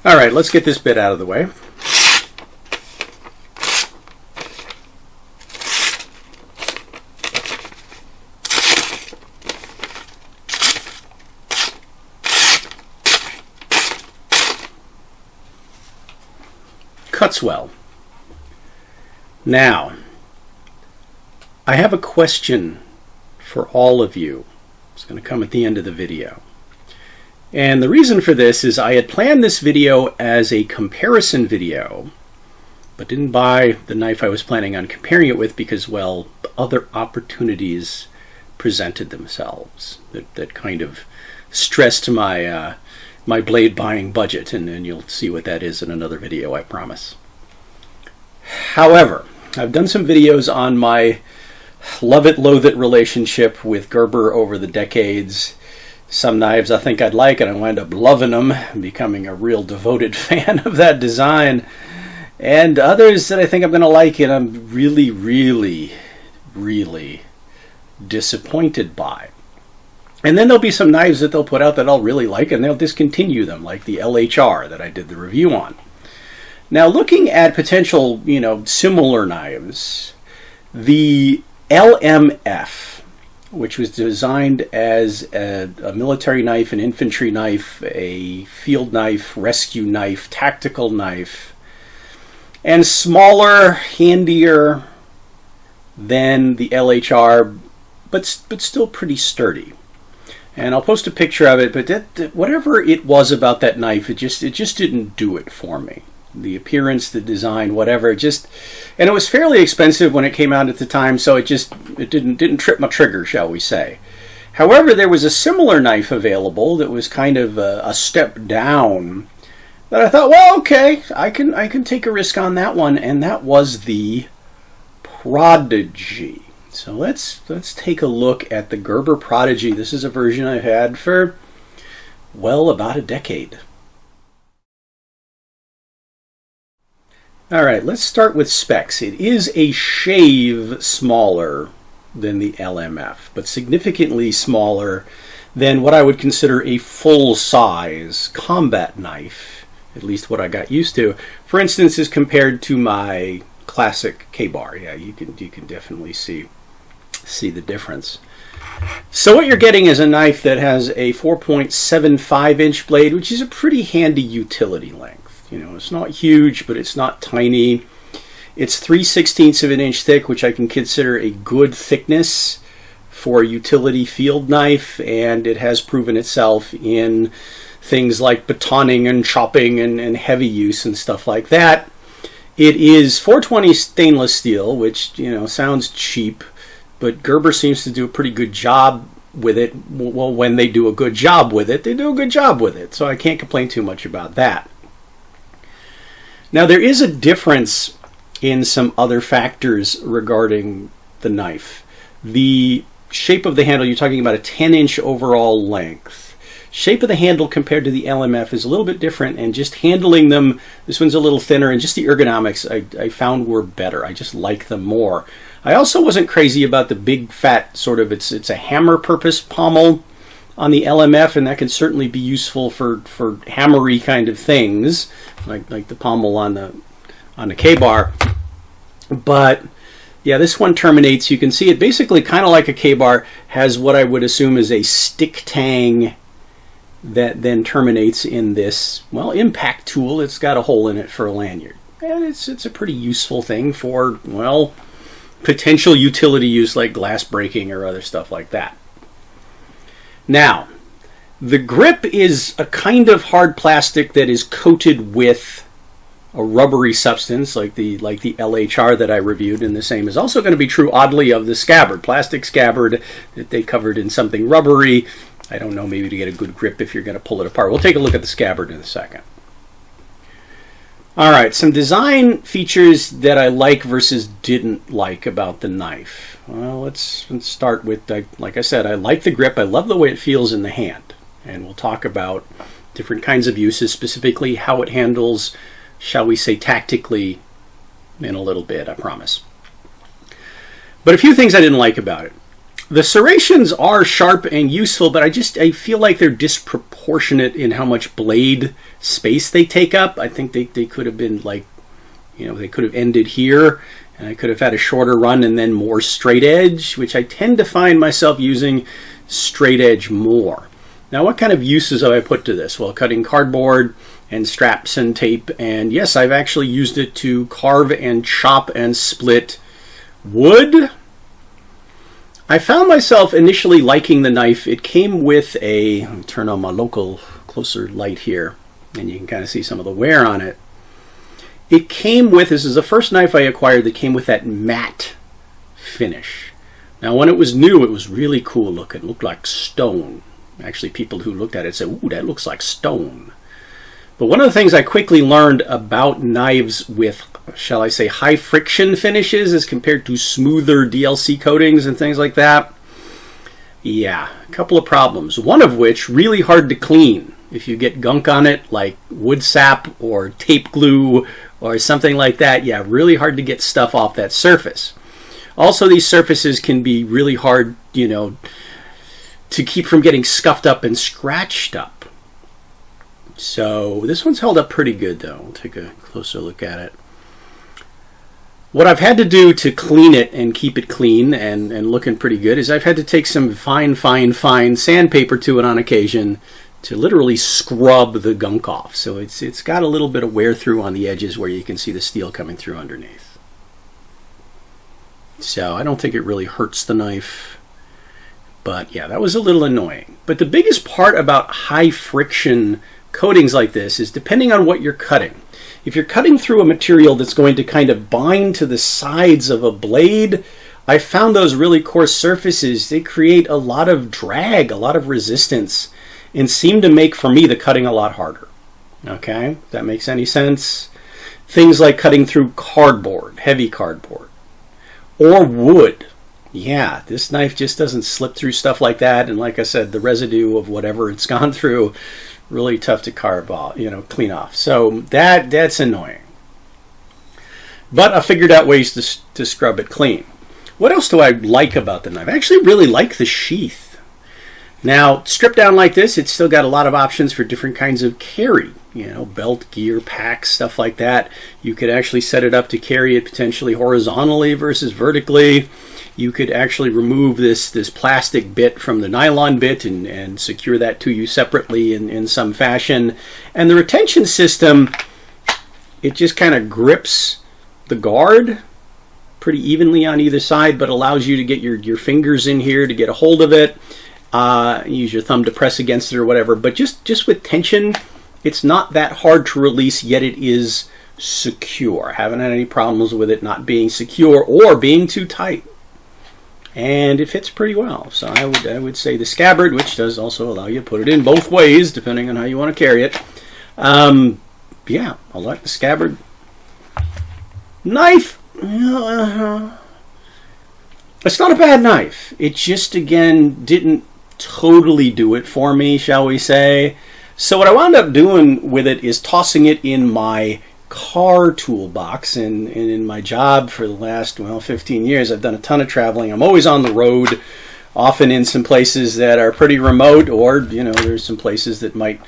All right, let's get this bit out of the way. Cuts well. Now, I have a question for all of you. It's going to come at the end of the video. And the reason for this is I had planned this video as a comparison video, but didn't buy the knife I was planning on comparing it with because, well, other opportunities presented themselves that kind of stressed my my blade buying budget, and then you'll see what that is in another video, I promise. However, I've done some videos on my love-it-loathe-it relationship with Gerber over the decades. Some knives I think I'd like, and I wind up loving them, becoming a real devoted fan of that design. And others that I think I'm going to like, and I'm really, really, really disappointed by. And then there'll be some knives that they'll put out that I'll really like, and they'll discontinue them, like the LHR that I did the review on. Now, looking at potential, similar knives, the LMF, which was designed as a military knife, an infantry knife, a field knife, rescue knife, tactical knife, and smaller, handier than the LHR, but still pretty sturdy. And I'll post a picture of it, but whatever it was about that knife, it just didn't do it for me. The appearance, the design, whatever, and it was fairly expensive when it came out at the time, so it didn't trip my trigger, shall we say. However, there was a similar knife available that was kind of a step down that I thought, well, okay, I can take a risk on that one, and that was the Prodigy. So let's take a look at the Gerber Prodigy. This is a version I've had for, well, about a decade. All right, let's start with specs. It is a shave smaller than the LMF, but significantly smaller than what I would consider a full-size combat knife, at least what I got used to. For instance, as compared to my classic K-bar. Yeah, you can definitely see the difference. So what you're getting is a knife that has a 4.75-inch blade, which is a pretty handy utility length. It's not huge, but it's not tiny. It's 3/16 of an inch thick, which I can consider a good thickness for a utility field knife, and it has proven itself in things like batoning and chopping and heavy use and stuff like that. It is 420 stainless steel, which sounds cheap, but Gerber seems to do a pretty good job with it. Well, when they do a good job with it, they do a good job with it, so I can't complain too much about that. Now, there is a difference in some other factors regarding the knife. The shape of the handle, you're talking about a 10-inch overall length. Shape of the handle compared to the LMF is a little bit different, and just handling them, this one's a little thinner, and just the ergonomics I found were better. I just like them more. I also wasn't crazy about the big fat sort of, it's a hammer purpose pommel on the LMF, and that can certainly be useful for hammery kind of things, like the pommel on the K-bar. But yeah, this one terminates. You can see it basically kind of like a K-bar, has what I would assume is a stick tang that then terminates in this, well, impact tool. It's got a hole in it for a lanyard, and it's a pretty useful thing for, well, potential utility use like glass breaking or other stuff like that. Now, the grip is a kind of hard plastic that is coated with a rubbery substance like the LHR that I reviewed, and the same is also going to be true, oddly, of the scabbard, plastic scabbard that they covered in something rubbery. I don't know, maybe to get a good grip if you're going to pull it apart. We'll take a look at the scabbard in a second. All right, some design features that I like versus didn't like about the knife. Well, let's start with, like I said, I like the grip. I love the way it feels in the hand. And we'll talk about different kinds of uses, specifically how it handles, shall we say, tactically in a little bit, I promise. But a few things I didn't like about it. The serrations are sharp and useful, but I feel like they're disproportionate disproportionate in how much blade space they take up. I think they could have been like, they could have ended here, and I could have had a shorter run and then more straight edge, which I tend to find myself using straight edge more. Now, what kind of uses have I put to this? Well, cutting cardboard and straps and tape, and yes, I've actually used it to carve and chop and split wood. I found myself initially liking the knife. It came with let me turn on my local closer light here, and you can kind of see some of the wear on it. It came with, this is the first knife I acquired that came with that matte finish. Now, when it was new, it was really cool looking. It looked like stone. Actually, people who looked at it said, "Ooh, that looks like stone." But one of the things I quickly learned about knives with, shall I say, high friction finishes as compared to smoother DLC coatings and things like that, yeah, a couple of problems. One of which, really hard to clean. If you get gunk on it, like wood sap or tape glue or something like that, yeah, really hard to get stuff off that surface. Also, these surfaces can be really hard, to keep from getting scuffed up and scratched up. So this one's held up pretty good, though. We'll take a closer look at it. What I've had to do to clean it and keep it clean and looking pretty good is I've had to take some fine sandpaper to it on occasion to literally scrub the gunk off. So it's got a little bit of wear through on the edges where you can see the steel coming through underneath. So I don't think it really hurts the knife. But yeah, that was a little annoying. But the biggest part about high friction coatings like this is depending on what you're cutting. If you're cutting through a material that's going to kind of bind to the sides of a blade, I found those really coarse surfaces, they create a lot of drag, a lot of resistance, and seem to make, for me, the cutting a lot harder. Okay, if that makes any sense. Things like cutting through cardboard, heavy cardboard, or wood. Yeah, this knife just doesn't slip through stuff like that, and like I said, the residue of whatever it's gone through, really tough to carve off, clean off. So that's annoying. But I figured out ways to scrub it clean. What else do I like about the knife? I actually really like the sheath. Now, stripped down like this, it's still got a lot of options for different kinds of carry. Belt, gear, packs, stuff like that. You could actually set it up to carry it potentially horizontally versus vertically. You could actually remove this plastic bit from the nylon bit and secure that to you separately in some fashion. And the retention system, it just kind of grips the guard pretty evenly on either side, but allows you to get your fingers in here to get a hold of it. Use your thumb to press against it or whatever. But just with tension, it's not that hard to release, yet it is secure. I haven't had any problems with it not being secure or being too tight. And it fits pretty well. So I would say the scabbard, which does also allow you to put it in both ways, depending on how you want to carry it. Yeah, I like the scabbard. Knife, it's not a bad knife. It just, again, didn't totally do it for me, shall we say. So what I wound up doing with it is tossing it in my car toolbox, and in my job for the last 15 years I've done a ton of traveling. I'm always on the road, often in some places that are pretty remote, or there's some places that might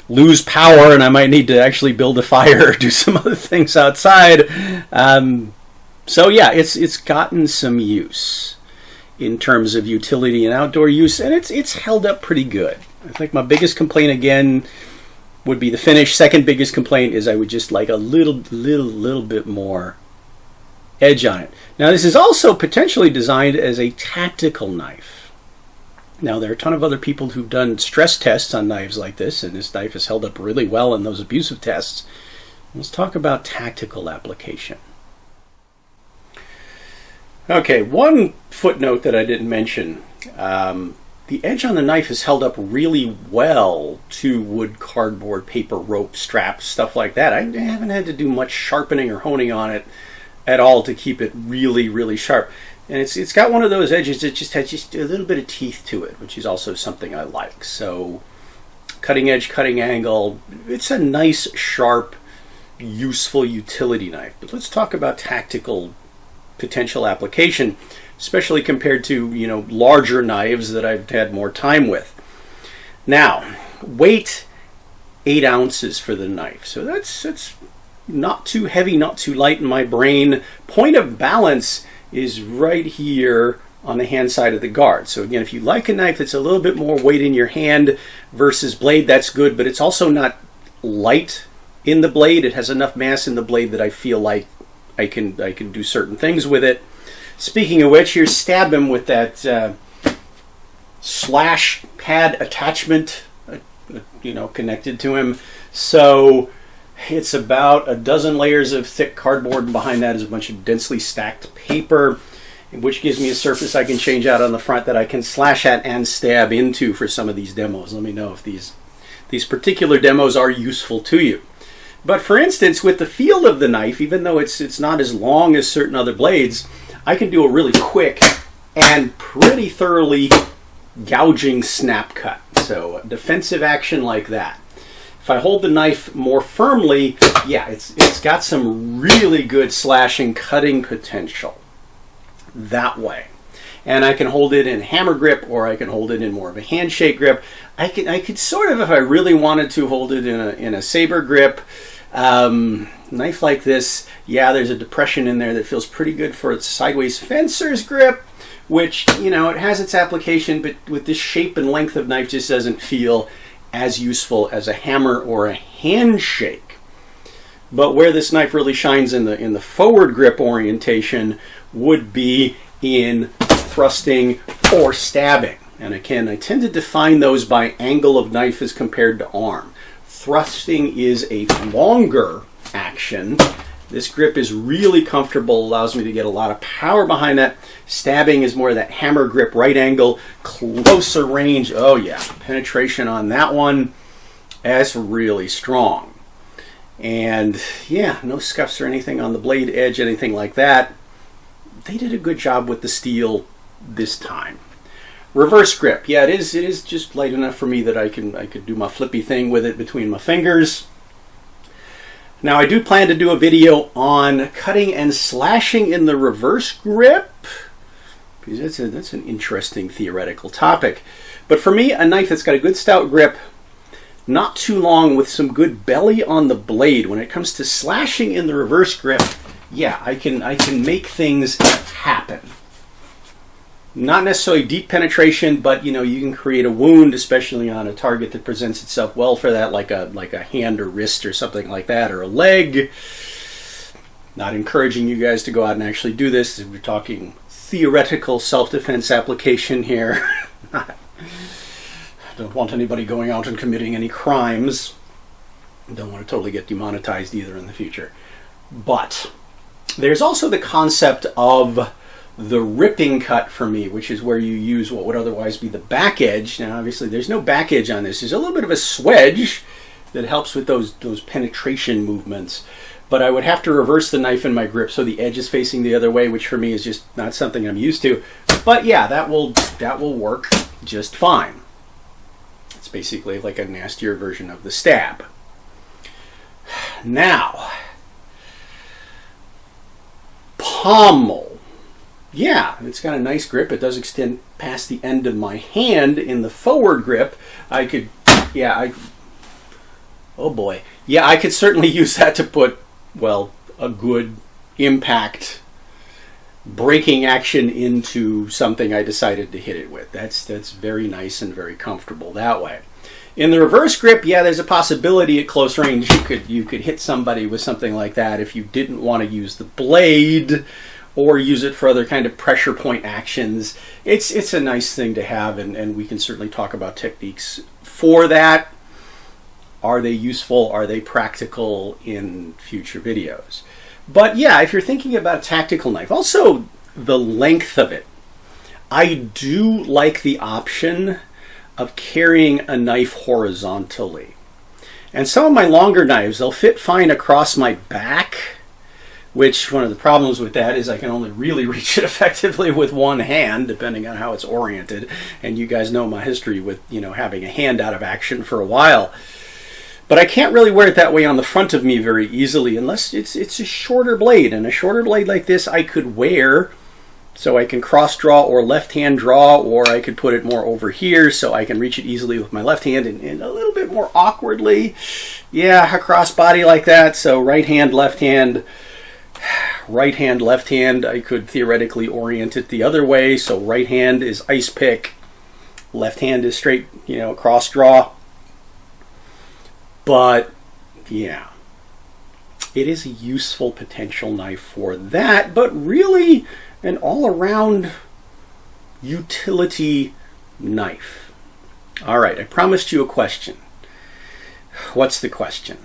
lose power and I might need to actually build a fire or do some other things outside. So yeah, it's gotten some use in terms of utility and outdoor use, and it's held up pretty good. I think my biggest complaint again would be the finish. Second biggest complaint is I would just like a little bit more edge on it. Now, this is also potentially designed as a tactical knife. Now, there are a ton of other people who've done stress tests on knives like this, and this knife has held up really well in those abusive tests. Let's talk about tactical application. Okay, one footnote that I didn't mention. The edge on the knife has held up really well to wood, cardboard, paper, rope, straps, stuff like that. I haven't had to do much sharpening or honing on it at all to keep it really, really sharp. And it's got one of those edges that just has just a little bit of teeth to it, which is also something I like. So cutting edge, cutting angle, it's a nice, sharp, useful utility knife. But let's talk about tactical potential application, especially compared to larger knives that I've had more time with. Now, weight, 8 ounces for the knife. So that's not too heavy, not too light in my brain. Point of balance is right here on the hand side of the guard. So again, if you like a knife that's a little bit more weight in your hand versus blade, that's good, but it's also not light in the blade. It has enough mass in the blade that I feel like I can do certain things with it. Speaking of which, here's stab him with that slash pad attachment, connected to him. So it's about a dozen layers of thick cardboard, and behind that is a bunch of densely stacked paper, which gives me a surface I can change out on the front that I can slash at and stab into for some of these demos. Let me know if these particular demos are useful to you. But for instance, with the feel of the knife, even though it's not as long as certain other blades, I can do a really quick and pretty thoroughly gouging snap cut. So a defensive action like that. If I hold the knife more firmly, yeah, it's got some really good slashing, cutting potential that way. And I can hold it in hammer grip, or I can hold it in more of a handshake grip. I could sort of, if I really wanted to, hold it in a saber grip. Knife like this, yeah, there's a depression in there that feels pretty good for its sideways fencer's grip, which, it has its application, but with this shape and length of knife just doesn't feel as useful as a hammer or a handshake. But where this knife really shines in the forward grip orientation would be in thrusting or stabbing. And again, I tend to define those by angle of knife as compared to arm. Thrusting is a longer action. This grip is really comfortable, allows me to get a lot of power behind that. Stabbing is more of that hammer grip, right angle, closer range. Oh yeah, penetration on that one, that's really strong. And yeah, no scuffs or anything on the blade edge, anything like that. They did a good job with the steel this time. Reverse grip, yeah, it is just light enough for me that I could do my flippy thing with it between my fingers. Now I do plan to do a video on cutting and slashing in the reverse grip, because that's an interesting theoretical topic. But for me, a knife that's got a good stout grip, not too long, with some good belly on the blade, when it comes to slashing in the reverse grip, yeah, I can make things happen. Not necessarily deep penetration, but you can create a wound, especially on a target that presents itself well for that, like a hand or wrist or something like that, or a leg. Not encouraging you guys to go out and actually do this. We're talking theoretical self-defense application here. I don't want anybody going out and committing any crimes. Don't want to totally get demonetized either in the future. But there's also the concept of the ripping cut for me, which is where you use what would otherwise be the back edge. Now obviously there's no back edge on this. There's a little bit of a swedge that helps with those penetration movements, but I would have to reverse the knife in my grip so the edge is facing the other way, which for me is just not something I'm used to. But yeah, that will work just fine. It's basically like a nastier version of the stab. Now, pommel. Yeah, it's got a nice grip. It does extend past the end of my hand in the forward grip. I could certainly use that to put, well, a good impact braking action into something I decided to hit it with. That's very nice and very comfortable that way. In the reverse grip, yeah, there's a possibility at close range you could hit somebody with something like that if you didn't want to use the blade or use it for other kind of pressure point actions. It's a nice thing to have, and we can certainly talk about techniques for that. Are they useful? Are they practical in future videos? But yeah, if you're thinking about a tactical knife, also the length of it. I do like the option of carrying a knife horizontally. And some of my longer knives, they'll fit fine across my back, which one of the problems with that is I can only really reach it effectively with one hand, depending on how it's oriented. And you guys know my history with, having a hand out of action for a while. But I can't really wear it that way on the front of me very easily unless it's a shorter blade. And a shorter blade like this I could wear so I can cross draw or left hand draw, or I could put it more over here so I can reach it easily with my left hand and a little bit more awkwardly. Yeah, a crossbody like that. So right hand, left hand, right hand, left hand. I could theoretically orient it the other way. So right hand is ice pick, left hand is straight, cross draw. But yeah, it is a useful potential knife for that, but really an all-around utility knife. All right, I promised you a question. What's the question?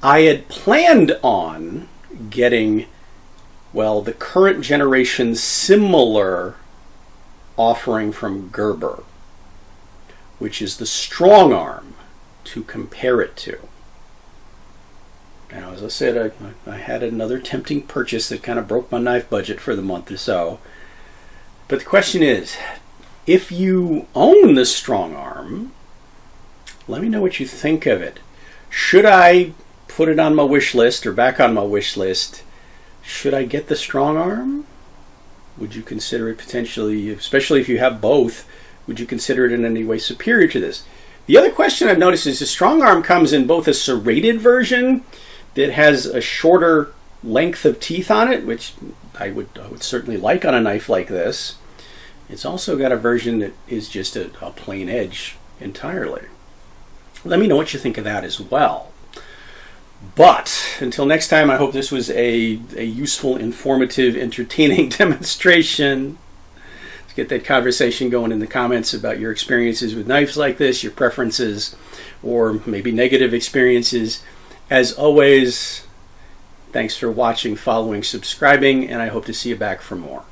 I had planned on getting, the current generation similar offering from Gerber, which is the strong arm, to compare it to. Now, as I said, I had another tempting purchase that kind of broke my knife budget for the month or so. But the question is, if you own the strong arm, let me know what you think of it. Should I put it on my wish list or back on my wish list? Should I get the strong arm? Would you consider it potentially, especially if you have both, would you consider it in any way superior to this? The other question I've noticed is the strong arm comes in both a serrated version that has a shorter length of teeth on it, which I would certainly like on a knife like this. It's also got a version that is just a plain edge entirely. Let me know what you think of that as well. But until next time, I hope this was a useful, informative, entertaining demonstration. Let's get that conversation going in the comments about your experiences with knives like this, your preferences, or maybe negative experiences. As always, thanks for watching, following, subscribing, and I hope to see you back for more.